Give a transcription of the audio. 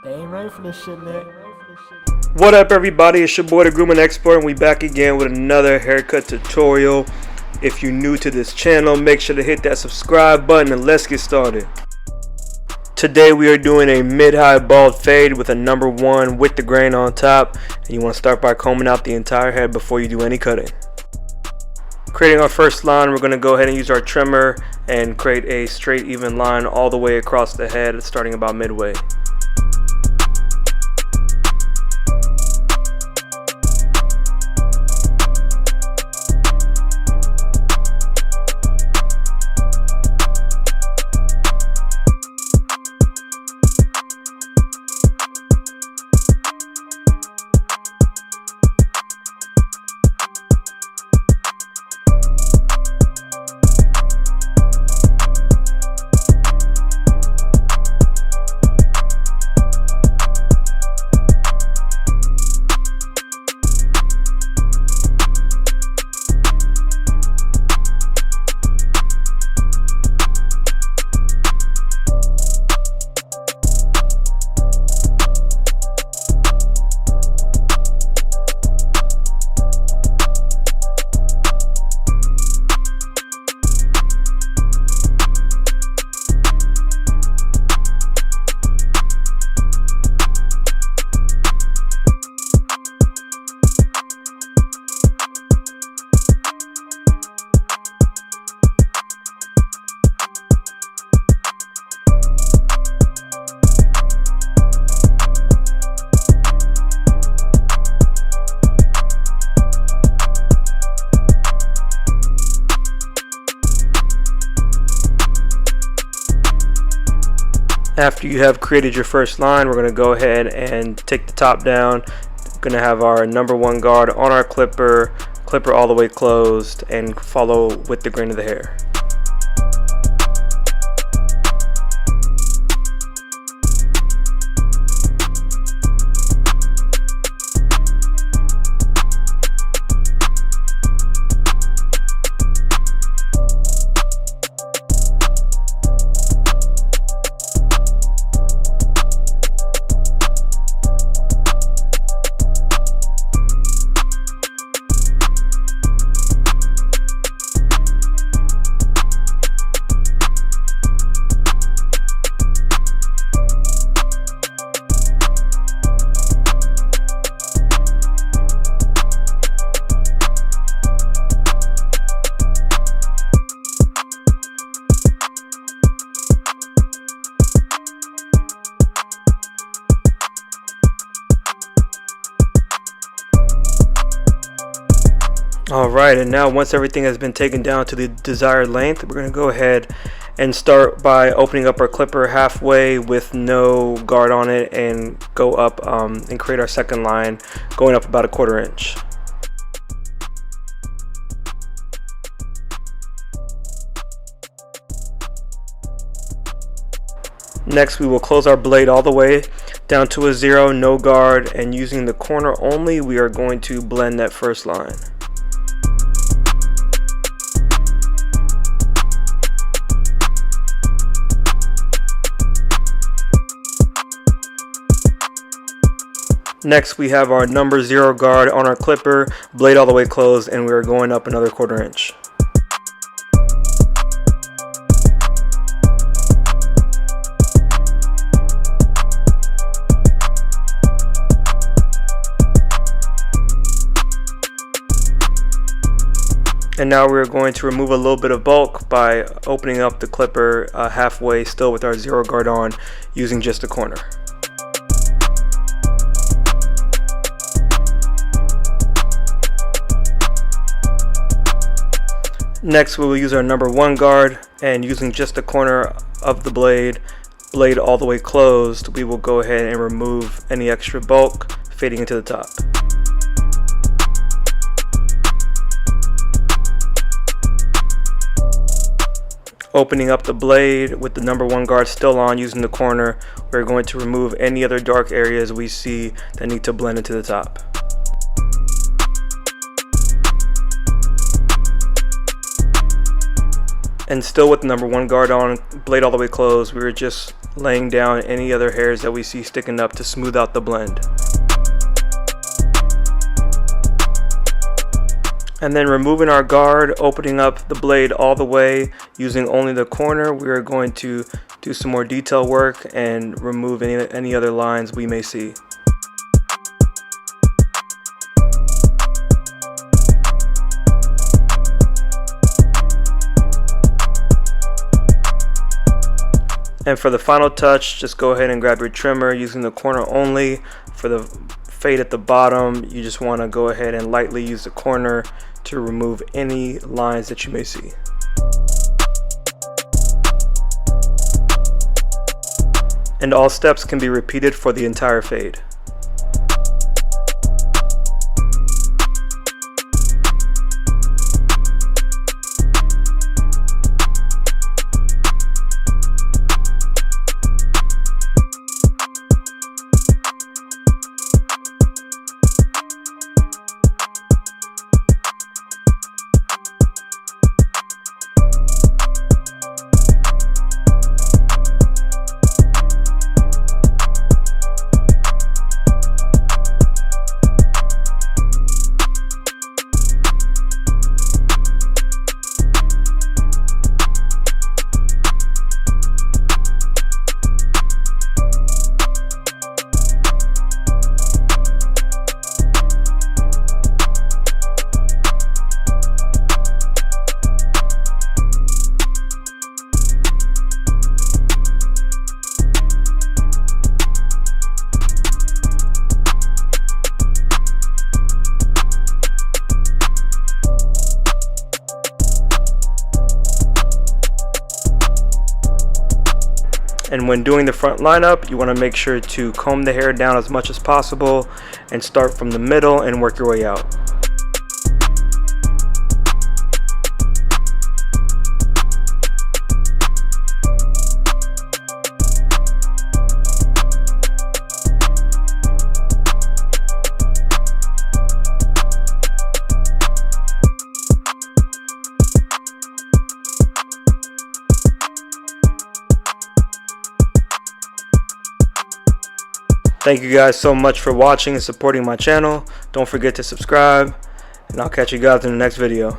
They ain't ready for this shit, Nick. What up, everybody? It's your boy the Grooming Expert, and we back again with another haircut tutorial. If you're new to this channel, make sure to hit that subscribe button and let's get started. Today we are doing a mid-high bald fade with a number 1 with the grain on top, and you want to start by combing out the entire head before you do any cutting. Creating our first line, we're going to go ahead and use our trimmer and create a straight even line all the way across the head, starting about midway. After you have created your first line, we're going to go ahead and take the top down. We're going to have our number 1 guard on our clipper all the way closed, and follow with the grain of the hair. Alright, and now once everything has been taken down to the desired length, we're going to go ahead and start by opening up our clipper halfway with no guard on it, and go up and create our second line, going up about 1/4 inch. Next, we will close our blade all the way down to a 0, no guard, and using the corner only, we are going to blend that first line. Next, we have our number 0 guard on our clipper, blade all the way closed, and we are going up another 1/4 inch. And now we're going to remove a little bit of bulk by opening up the clipper halfway, still with our 0 guard on, using just the corner. Next, we will use our number 1 guard, and using just the corner of the blade all the way closed, we will go ahead and remove any extra bulk, fading into the top. Opening up the blade with the number 1 guard still on, using the corner, we're going to remove any other dark areas we see that need to blend into the top. And still with the number 1 guard on, blade all the way closed, we were just laying down any other hairs that we see sticking up to smooth out the blend. And then removing our guard, opening up the blade all the way, using only the corner, we are going to do some more detail work and remove any other lines we may see. And for the final touch, just go ahead and grab your trimmer using the corner only. For the fade at the bottom, you just want to go ahead and lightly use the corner to remove any lines that you may see. And all steps can be repeated for the entire fade. And when doing the front lineup, you want to make sure to comb the hair down as much as possible and start from the middle and work your way out. Thank you guys so much for watching and supporting my channel. Don't forget to subscribe, and I'll catch you guys in the next video.